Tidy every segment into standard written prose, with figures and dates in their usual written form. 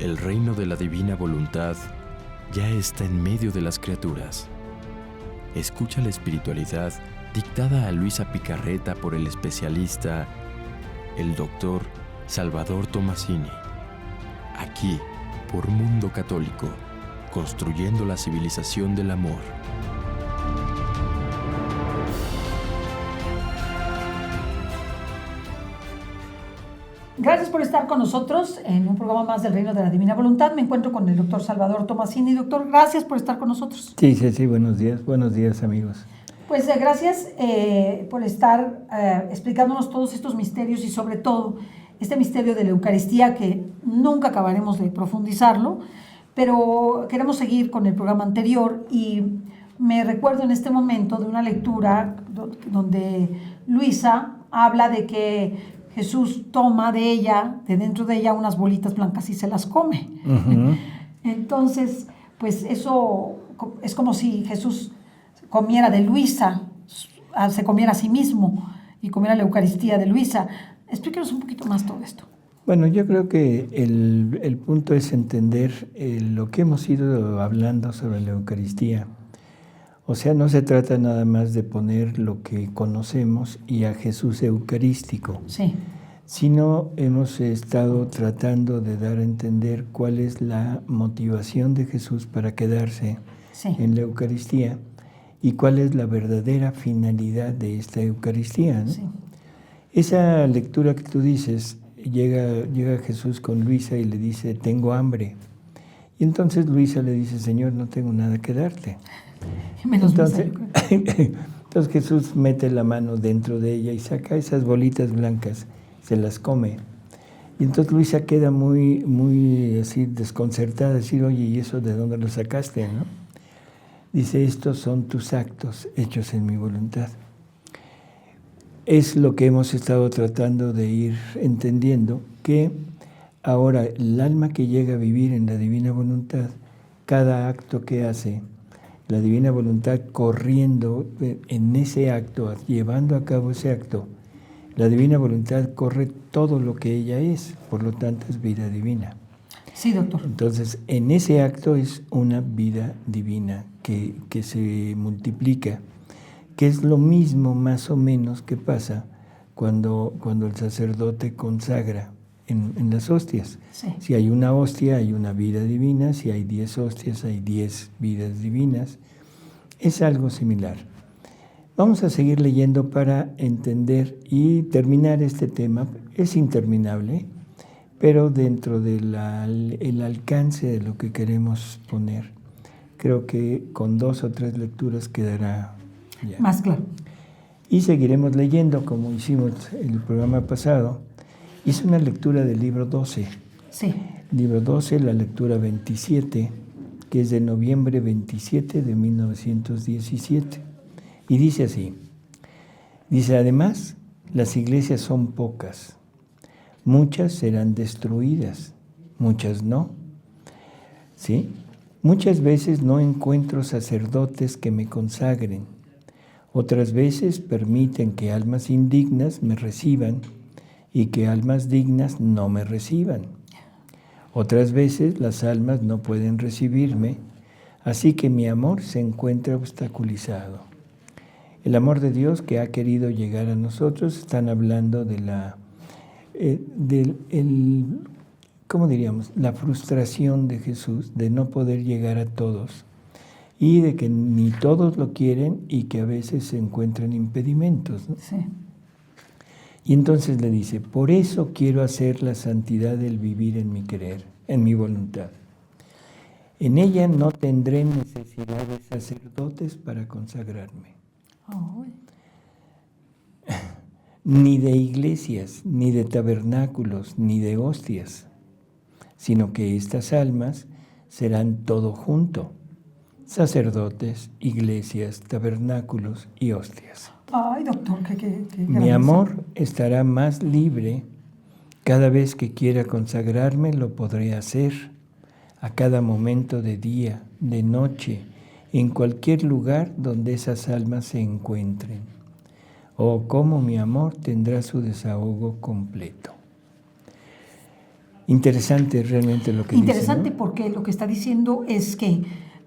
El reino de la divina voluntad ya está en medio de las criaturas. Escucha la espiritualidad dictada a Luisa Picarreta por el especialista, el doctor Salvador Tomasini. Aquí, por Mundo Católico, construyendo la civilización del amor. Gracias por estar con nosotros en un programa más del Reino de la Divina Voluntad. Me encuentro con el doctor Salvador Tomasini. Doctor, gracias por estar con nosotros. Sí, buenos días amigos. Pues gracias por estar explicándonos todos estos misterios y sobre todo este misterio de la Eucaristía que nunca acabaremos de profundizarlo, pero queremos seguir con el programa anterior y me recuerdo en este momento de una lectura donde Luisa habla de que Jesús toma de dentro de ella, unas bolitas blancas y se las come. Uh-huh. Entonces, pues eso es como si Jesús comiera de Luisa, se comiera a sí mismo y comiera la Eucaristía de Luisa. Explíquenos un poquito más todo esto. Bueno, yo creo que el punto es entender lo que hemos ido hablando sobre la Eucaristía. O sea, no se trata nada más de poner lo que conocemos y a Jesús eucarístico, sí, sino hemos estado tratando de dar a entender cuál es la motivación de Jesús para quedarse en la Eucaristía y cuál es la verdadera finalidad de esta Eucaristía, ¿no? Sí. Esa lectura que tú dices, llega Jesús con Luisa y le dice, tengo hambre. Y entonces Luisa le dice, Señor, no tengo nada que darte. Entonces Jesús mete la mano dentro de ella y saca esas bolitas blancas, se las come. Y entonces Luisa queda muy así desconcertada, decir, oye, ¿y eso de dónde lo sacaste, no? Dice, estos son tus actos hechos en mi voluntad. Es lo que hemos estado tratando de ir entendiendo, que ahora el alma que llega a vivir en la divina voluntad, cada acto que hace, la divina voluntad corriendo en ese acto, llevando a cabo ese acto, la divina voluntad corre todo lo que ella es, por lo tanto es vida divina. Sí, doctor. Entonces, en ese acto es una vida divina que se multiplica, que es lo mismo más o menos que pasa cuando el sacerdote consagra en las hostias. Sí. Si hay una hostia, hay una vida divina. Si hay 10 hostias, hay 10 vidas divinas. Es algo similar. Vamos a seguir leyendo para entender y terminar este tema. Es interminable, pero dentro del alcance de lo que queremos poner, creo que con 2 o 3 lecturas quedará ya más claro. Y seguiremos leyendo, como hicimos el programa pasado. Hice una lectura del libro 12. Sí. Libro 12, la lectura 27, que es de noviembre 27 de 1917. Y dice así. Dice, además, las iglesias son pocas. Muchas serán destruidas, muchas no. ¿Sí? Muchas veces no encuentro sacerdotes que me consagren. Otras veces permiten que almas indignas me reciban y que almas dignas no me reciban. Otras veces las almas no pueden recibirme, así que mi amor se encuentra obstaculizado. El amor de Dios que ha querido llegar a nosotros, están hablando de ¿cómo diríamos? La frustración de Jesús de no poder llegar a todos y de que ni todos lo quieren y que a veces se encuentran impedimentos, ¿no? Sí. Y entonces le dice, por eso quiero hacer la santidad del vivir en mi querer, en mi voluntad. En ella no tendré necesidad de sacerdotes para consagrarme. Oh. Ni de iglesias, ni de tabernáculos, ni de hostias, sino que estas almas serán todo junto, sacerdotes, iglesias, tabernáculos y hostias. Ay, doctor, qué Mi amor estará más libre. Cada vez que quiera consagrarme lo podré hacer, a cada momento de día, de noche, en cualquier lugar donde esas almas se encuentren. Oh, cómo mi amor tendrá su desahogo completo. Interesante realmente lo que Interesante dice, ¿no? porque lo que está diciendo es que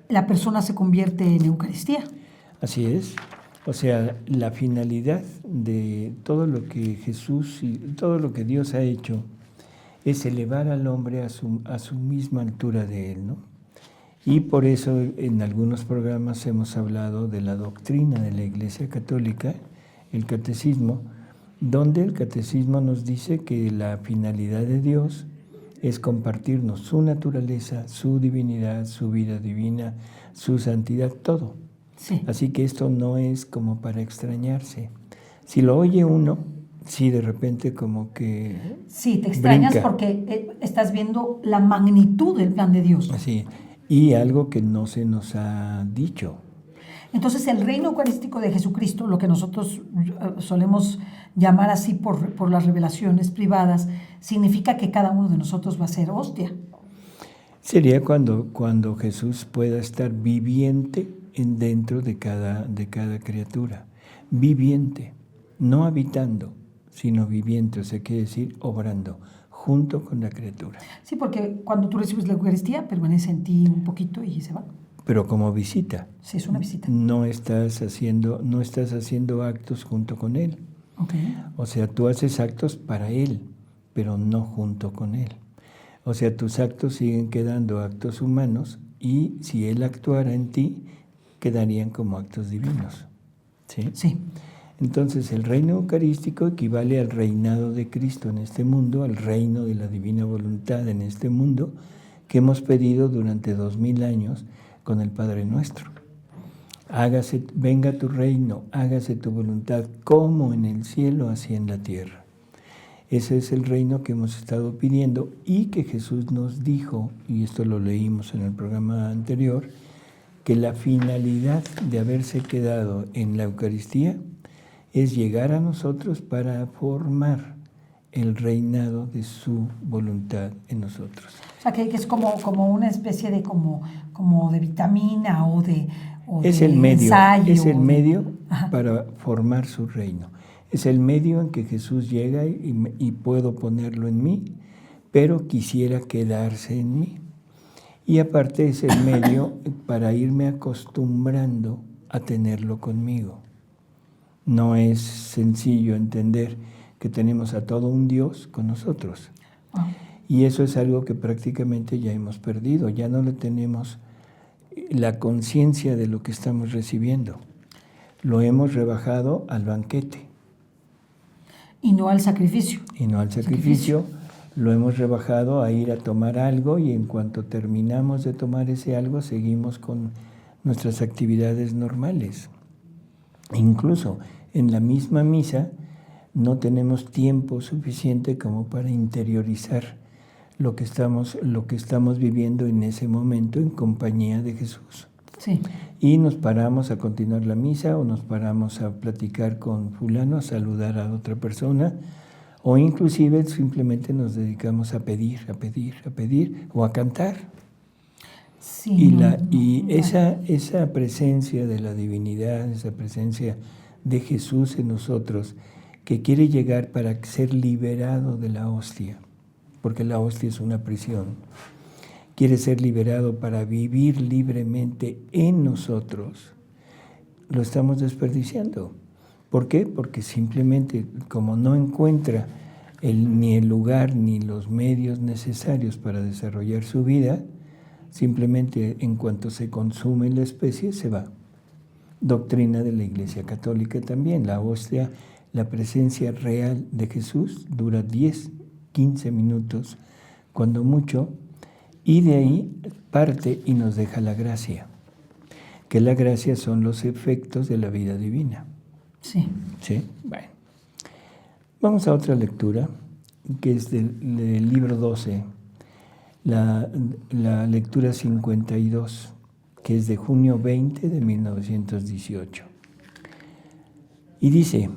la persona se convierte en Eucaristía. Así es. O sea, la finalidad de todo lo que Jesús y todo lo que Dios ha hecho es elevar al hombre a su misma altura de Él, ¿no? Y por eso en algunos programas hemos hablado de la doctrina de la Iglesia Católica, el catecismo, donde el catecismo nos dice que la finalidad de Dios es compartirnos su naturaleza, su divinidad, su vida divina, su santidad, todo. Sí. Así que esto no es como para extrañarse. Si lo oye uno, sí, de repente como que Sí, te extrañas brinca. porque estás viendo la magnitud del plan de Dios. Así, y algo que no se nos ha dicho. Entonces, el reino eucarístico de Jesucristo, lo que nosotros solemos llamar así por las revelaciones privadas, significa que cada uno de nosotros va a ser hostia. Sería cuando Jesús pueda estar viviente dentro de cada criatura. Viviente, no habitando, sino viviente, o sea, quiere decir obrando, junto con la criatura. Sí, porque cuando tú recibes la Eucaristía, permanece en ti un poquito y se va. Pero como visita. Sí, es una visita. No estás haciendo actos junto con Él. Okay. O sea, tú haces actos para Él, pero no junto con Él. O sea, tus actos siguen quedando actos humanos y si Él actuara en ti, quedarían como actos divinos. ¿Sí? Sí. Entonces, el reino eucarístico equivale al reinado de Cristo en este mundo, al reino de la divina voluntad en este mundo, que hemos pedido durante 2000 años con el Padre Nuestro. Venga tu reino, hágase tu voluntad, como en el cielo, así en la tierra. Ese es el reino que hemos estado pidiendo y que Jesús nos dijo, y esto lo leímos en el programa anterior, que la finalidad de haberse quedado en la Eucaristía es llegar a nosotros para formar el reinado de su voluntad en nosotros. O sea, que es como una especie de como de vitamina o de es de el medio, ensayo. es el medio Ajá. para formar su reino. Es el medio en que Jesús llega y puedo ponerlo en mí, pero quisiera quedarse en mí. Y aparte es el medio para irme acostumbrando a tenerlo conmigo. No es sencillo entender que tenemos a todo un Dios con nosotros. Ah. Y eso es algo que prácticamente ya hemos perdido, ya no le tenemos la conciencia de lo que estamos recibiendo. Lo hemos rebajado al banquete. Y no al sacrificio. Y no al sacrificio. Lo hemos rebajado a ir a tomar algo y en cuanto terminamos de tomar ese algo, seguimos con nuestras actividades normales. Incluso en la misma misa no tenemos tiempo suficiente como para interiorizar lo que estamos viviendo en ese momento en compañía de Jesús. Sí. Y nos paramos a continuar la misa o nos paramos a platicar con fulano, a saludar a otra persona, o inclusive simplemente nos dedicamos a pedir o a cantar. Sí, Esa presencia de la divinidad, esa presencia de Jesús en nosotros, que quiere llegar para ser liberado de la hostia, porque la hostia es una prisión, quiere ser liberado para vivir libremente en nosotros, lo estamos desperdiciando. ¿Por qué? Porque simplemente como no encuentra ni el lugar ni los medios necesarios para desarrollar su vida, simplemente en cuanto se consume la especie se va. Doctrina de la Iglesia Católica también, la hostia, la presencia real de Jesús dura 10, 15 minutos, cuando mucho, y de ahí parte y nos deja la gracia, que la gracia son los efectos de la vida divina. Sí. ¿Sí? Bueno. Vamos a otra lectura, que es del libro 12, la lectura 52, que es de junio 20 de 1918. Y dice: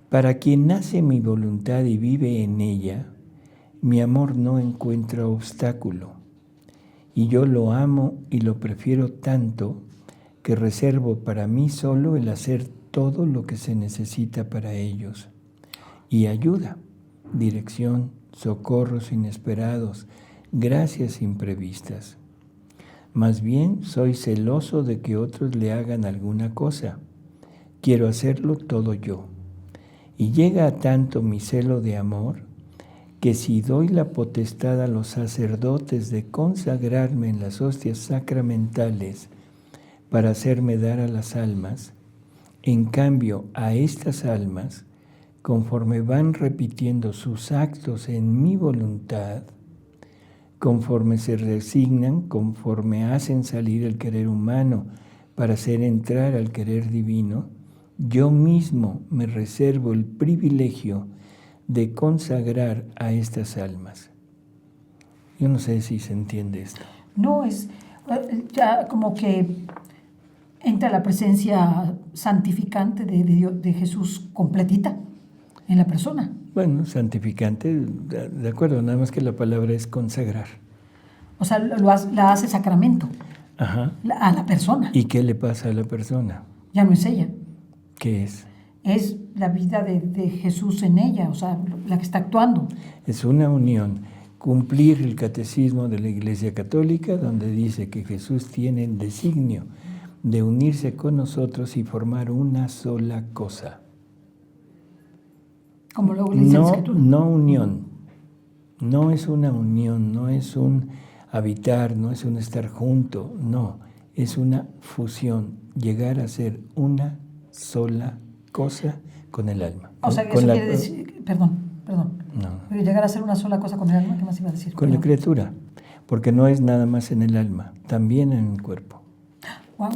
para quien nace mi voluntad y vive en ella, mi amor no encuentra obstáculo, y yo lo amo y lo prefiero tanto que reservo para mí solo el hacer todo lo que se necesita para ellos, y ayuda, dirección, socorros inesperados, gracias imprevistas. Más bien soy celoso de que otros le hagan alguna cosa. Quiero hacerlo todo yo. Y llega a tanto mi celo de amor que si doy la potestad a los sacerdotes de consagrarme en las hostias sacramentales para hacerme dar a las almas, en cambio a estas almas, conforme van repitiendo sus actos en mi voluntad, conforme se resignan, conforme hacen salir el querer humano para hacer entrar al querer divino, yo mismo me reservo el privilegio de consagrar a estas almas. Yo no sé si se entiende esto. No, es ya como que entra la presencia santificante de Dios, de Jesús completita en la persona. Bueno, santificante, de acuerdo, nada más que la palabra es consagrar. O sea, la hace sacramento. Ajá. A la persona. ¿Y qué le pasa a la persona? Ya no es ella. ¿Qué es? Es la vida de Jesús en ella, o sea, la que está actuando. Es una unión. Cumplir el catecismo de la Iglesia Católica, donde dice que Jesús tiene el designio de unirse con nosotros y formar una sola cosa. Como luego le dice la Escritura. No unión. No es una unión, no es un habitar, no es un estar junto, no. Es una fusión, llegar a ser una sola cosa con el alma. O sea, que eso quiere decir, perdón. No. Pero llegar a ser una sola cosa con el alma, ¿qué más iba a decir? Con la criatura, porque no es nada más en el alma, también en el cuerpo. Wow.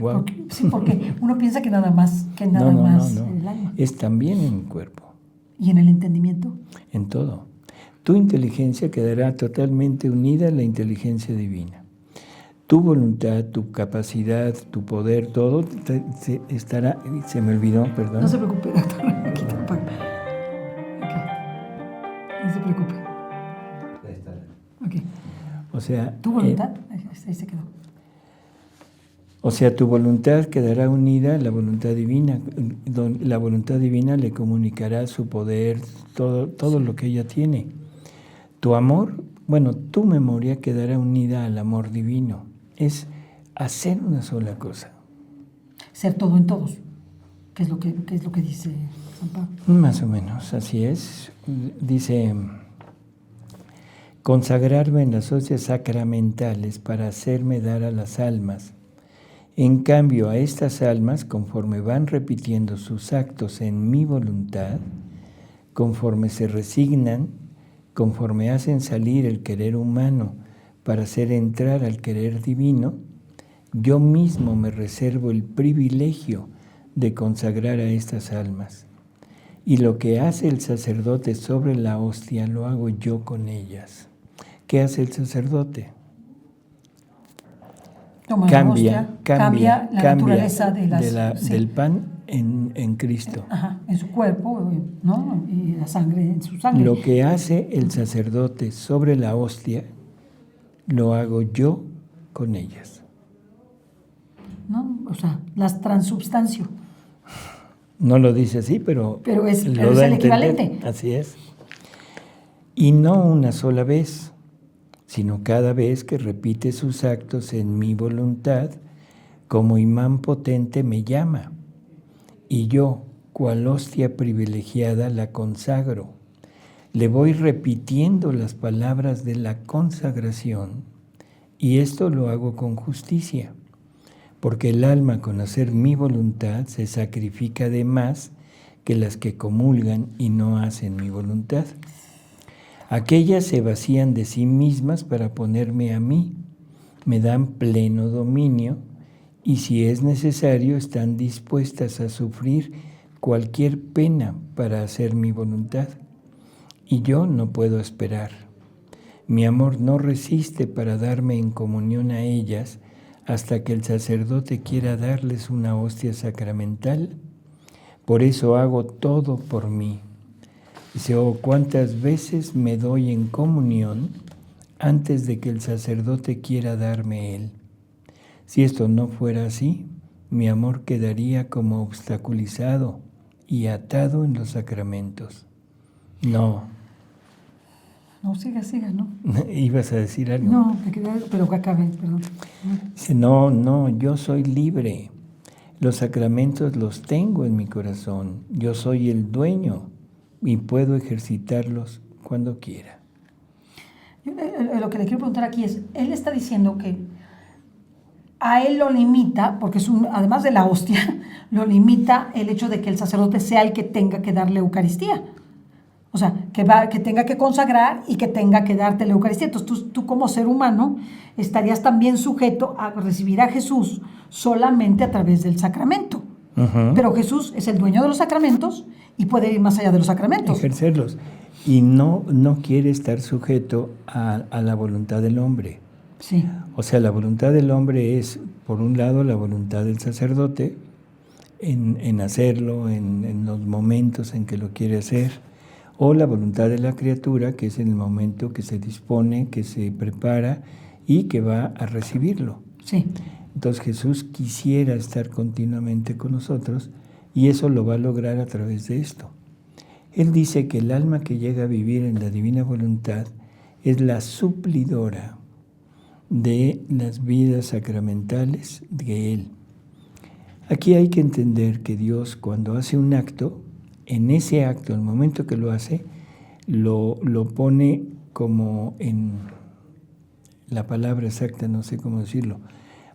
Wow. Porque uno piensa que nada más en el alma. Es también en el cuerpo. ¿Y en el entendimiento? En todo. Tu inteligencia quedará totalmente unida a la inteligencia divina. Tu voluntad, tu capacidad, tu poder, todo estará... Se me olvidó, perdón. No se preocupe, doctor. No se preocupe. Ahí está. Okay. O sea... ¿Tu voluntad? Ahí se quedó. O sea, tu voluntad quedará unida a la voluntad divina. La voluntad divina le comunicará su poder, todo lo que ella tiene. Tu amor, tu memoria quedará unida al amor divino. Es hacer una sola cosa. Ser todo en todos. ¿Qué es lo que dice San Pablo? Más o menos, así es. Dice, consagrarme en las hostias sacramentales para hacerme dar a las almas. En cambio, a estas almas, conforme van repitiendo sus actos en mi voluntad, conforme se resignan, conforme hacen salir el querer humano para hacer entrar al querer divino, yo mismo me reservo el privilegio de consagrar a estas almas. Y lo que hace el sacerdote sobre la hostia lo hago yo con ellas. ¿Qué hace el sacerdote? Cambia la naturaleza del pan en Cristo. Ajá, en su cuerpo, ¿no? Y la sangre en su sangre. Lo que hace el sacerdote sobre la hostia, lo hago yo con ellas. ¿No? O sea, las transubstancio. No lo dice así, pero es el equivalente. Así es. Y no una sola vez, sino cada vez que repite sus actos en mi voluntad, como imán potente me llama, y yo, cual hostia privilegiada, la consagro. Le voy repitiendo las palabras de la consagración, y esto lo hago con justicia, porque el alma, con hacer mi voluntad, se sacrifica de más que las que comulgan y no hacen mi voluntad. Aquellas se vacían de sí mismas para ponerme a mí, me dan pleno dominio y si es necesario están dispuestas a sufrir cualquier pena para hacer mi voluntad. Y yo no puedo esperar. Mi amor no resiste para darme en comunión a ellas hasta que el sacerdote quiera darles una hostia sacramental. Por eso hago todo por mí. Dice, cuántas veces me doy en comunión antes de que el sacerdote quiera darme él. Si esto no fuera así, mi amor quedaría como obstaculizado y atado en los sacramentos. No, No, siga, ¿no? ¿Ibas a decir algo? No, pero que acabe, perdón. Dice, no, yo soy libre. Los sacramentos los tengo en mi corazón. Yo soy el dueño y puedo ejercitarlos cuando quiera. Lo que le quiero preguntar aquí es, él está diciendo que a él lo limita, porque además de la hostia, lo limita el hecho de que el sacerdote sea el que tenga que darle Eucaristía. O sea, que tenga que consagrar y que tenga que darte la Eucaristía. Entonces tú como ser humano estarías también sujeto a recibir a Jesús solamente a través del sacramento. Uh-huh. Pero Jesús es el dueño de los sacramentos y puede ir más allá de los sacramentos. Ejercerlos. Y no quiere estar sujeto a la voluntad del hombre. Sí. O sea, la voluntad del hombre es, por un lado, la voluntad del sacerdote en hacerlo, en los momentos en que lo quiere hacer, o la voluntad de la criatura, que es en el momento que se dispone, que se prepara y que va a recibirlo. Sí. Entonces Jesús quisiera estar continuamente con nosotros y eso lo va a lograr a través de esto. Él dice que el alma que llega a vivir en la divina voluntad es la suplidora de las vidas sacramentales de Él. Aquí hay que entender que Dios, cuando hace un acto, en ese acto, el momento que lo hace, lo pone como en la palabra exacta, no sé cómo decirlo.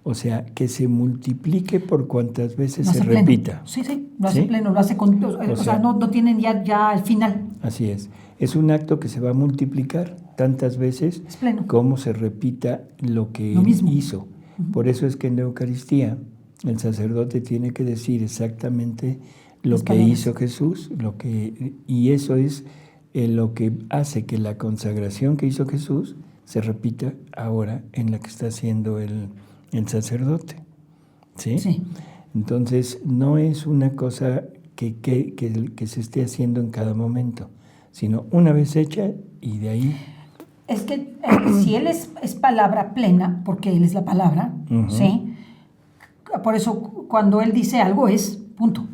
O sea, que se multiplique por cuantas veces se repita. Sí, lo hace pleno, lo hace con... O sea, no tienen ya el final. Así es. Es un acto que se va a multiplicar tantas veces como se repita lo que él hizo. Uh-huh. Por eso es que en la Eucaristía el sacerdote tiene que decir exactamente lo que hizo Jesús, y eso es lo que hace que la consagración que hizo Jesús se repita ahora en la que está haciendo el sacerdote. ¿Sí? Sí. Entonces, no es una cosa que se esté haciendo en cada momento, sino una vez hecha y de ahí... Es que si Él es palabra plena, porque Él es la palabra, uh-huh. ¿Sí? Por eso cuando Él dice algo es, punto.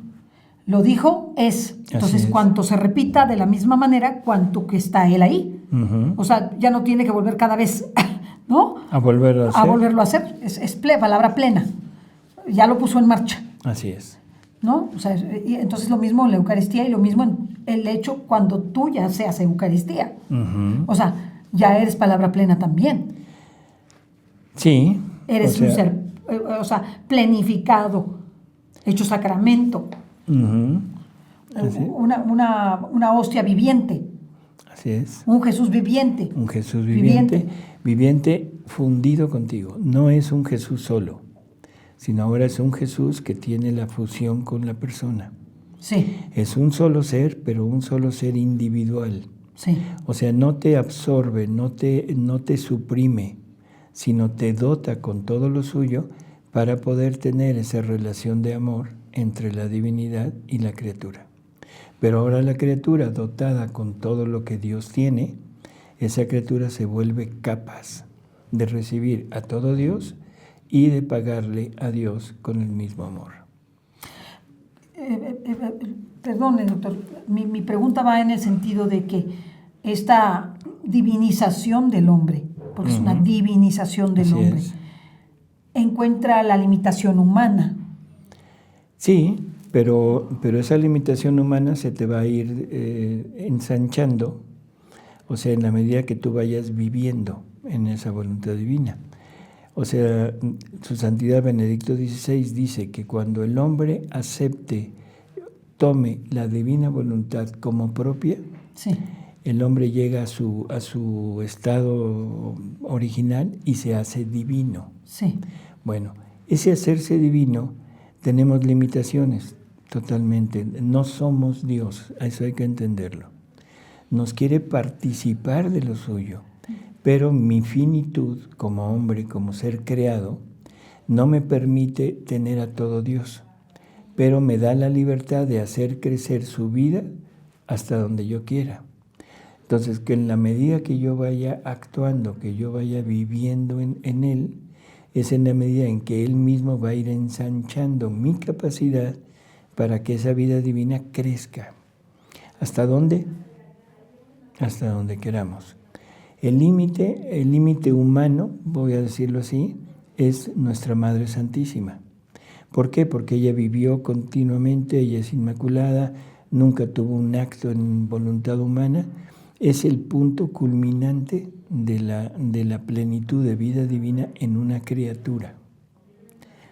Lo dijo, es. Entonces, cuanto se repita de la misma manera, cuanto que está Él ahí. Uh-huh. O sea, ya no tiene que volver cada vez, ¿no? A volverlo a hacer. Es palabra plena. Ya lo puso en marcha. Así es. ¿No? O sea, entonces lo mismo en la Eucaristía y lo mismo en el hecho cuando tú ya seas Eucaristía. Uh-huh. O sea, ya eres palabra plena también. Sí. Eres un ser, plenificado, hecho sacramento. Uh-huh. Una hostia viviente. Así es. Un Jesús viviente. Un Jesús viviente fundido contigo. No es un Jesús solo, sino ahora es un Jesús que tiene la fusión con la persona. Sí. Es un solo ser, pero un solo ser individual. Sí. O sea, no te absorbe, no te suprime, sino te dota con todo lo suyo para poder tener esa relación de amor entre la divinidad y la criatura. Pero ahora la criatura, dotada con todo lo que Dios tiene, esa criatura se vuelve capaz de recibir a todo Dios y de pagarle a Dios con el mismo amor. Perdone, doctor, mi pregunta va en el sentido de que esta divinización del hombre, porque es una divinización del hombre, encuentra la limitación humana. Sí, pero esa limitación humana se te va a ir ensanchando, o sea, en la medida que tú vayas viviendo en esa voluntad divina. O sea, su Santidad Benedicto XVI dice que cuando el hombre tome la divina voluntad como propia, sí, el hombre llega a su estado original y se hace divino. Sí. Bueno, ese hacerse divino tenemos limitaciones totalmente. No somos Dios, eso hay que entenderlo. Nos quiere participar de lo suyo, pero mi finitud como hombre, como ser creado, no me permite tener a todo Dios, pero me da la libertad de hacer crecer su vida hasta donde yo quiera. Entonces, que en la medida que yo vaya actuando, que yo vaya viviendo en Él, es en la medida en que Él mismo va a ir ensanchando mi capacidad para que esa vida divina crezca. ¿Hasta dónde? Hasta donde queramos. El límite humano, voy a decirlo así, es nuestra Madre Santísima. ¿Por qué? Porque ella vivió continuamente, ella es inmaculada, nunca tuvo un acto en voluntad humana. Es el punto culminante de la plenitud de vida divina en una criatura.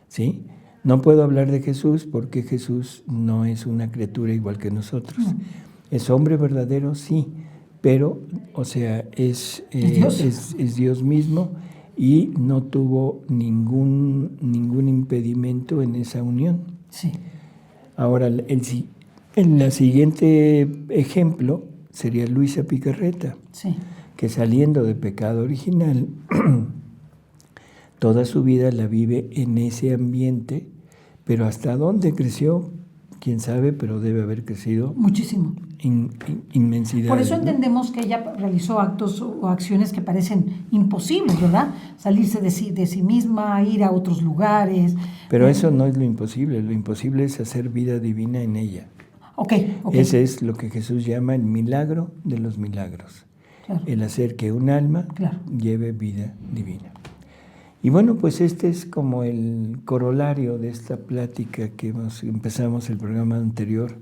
¿Sí? No puedo hablar de Jesús porque Jesús no es una criatura igual que nosotros. No. Es hombre verdadero, sí, pero, o sea, es Dios mismo y no tuvo ningún impedimento en esa unión. Sí. Ahora, el siguiente ejemplo sería Luisa Picarreta, Sí. que saliendo de pecado original, toda su vida la vive en ese ambiente, pero ¿hasta dónde creció? Quién sabe, pero debe haber crecido Muchísimo. Inmensidad. Por eso ¿no? entendemos que ella realizó actos o acciones que parecen imposibles, ¿verdad? Salirse de sí misma, ir a otros lugares. Pero eso no es lo imposible es hacer vida divina en ella. Ok. Ese es lo que Jesús llama el milagro de los milagros. Claro. El hacer que un alma lleve vida divina. Y bueno, pues este es como el corolario de esta plática que empezamos el programa anterior.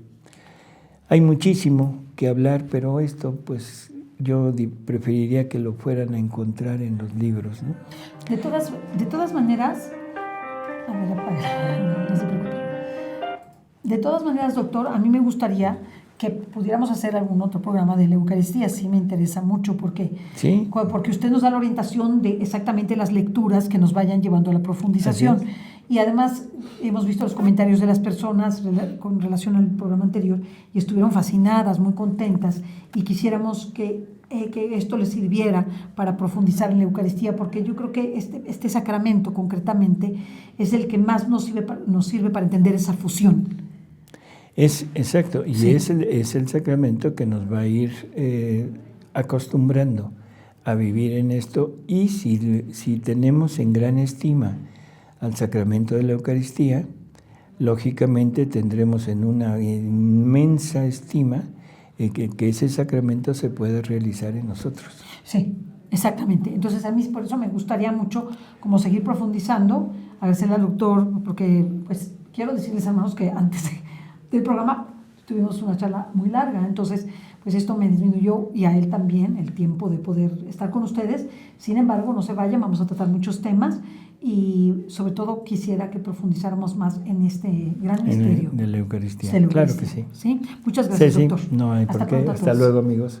Hay muchísimo que hablar, pero esto pues yo preferiría que lo fueran a encontrar en los libros, ¿no? De todas maneras, a ver, apaga, no se preocupe. De todas maneras, doctor, a mí me gustaría que pudiéramos hacer algún otro programa de la Eucaristía. Sí me interesa mucho porque usted nos da la orientación de exactamente las lecturas que nos vayan llevando a la profundización. Y además hemos visto los comentarios de las personas con relación al programa anterior y estuvieron fascinadas, muy contentas, y quisiéramos que esto les sirviera para profundizar en la Eucaristía, porque yo creo que este sacramento concretamente es el que más nos sirve para entender esa fusión. Es exacto, y es el sacramento que nos va a ir acostumbrando a vivir en esto, y si tenemos en gran estima al sacramento de la Eucaristía, lógicamente tendremos en una inmensa estima que ese sacramento se puede realizar en nosotros. Sí, exactamente. Entonces a mí por eso me gustaría mucho como seguir profundizando, agradecerle al doctor, porque pues quiero decirles, hermanos, que antes del programa tuvimos una charla muy larga, entonces pues esto me disminuyó, y a él también, el tiempo de poder estar con ustedes. Sin embargo, no se vayan, vamos a tratar muchos temas, y sobre todo quisiera que profundizáramos más en este gran misterio de la Eucaristía. Claro que sí. ¿Sí? Muchas gracias, doctor. No hay por qué. Hasta luego, amigos.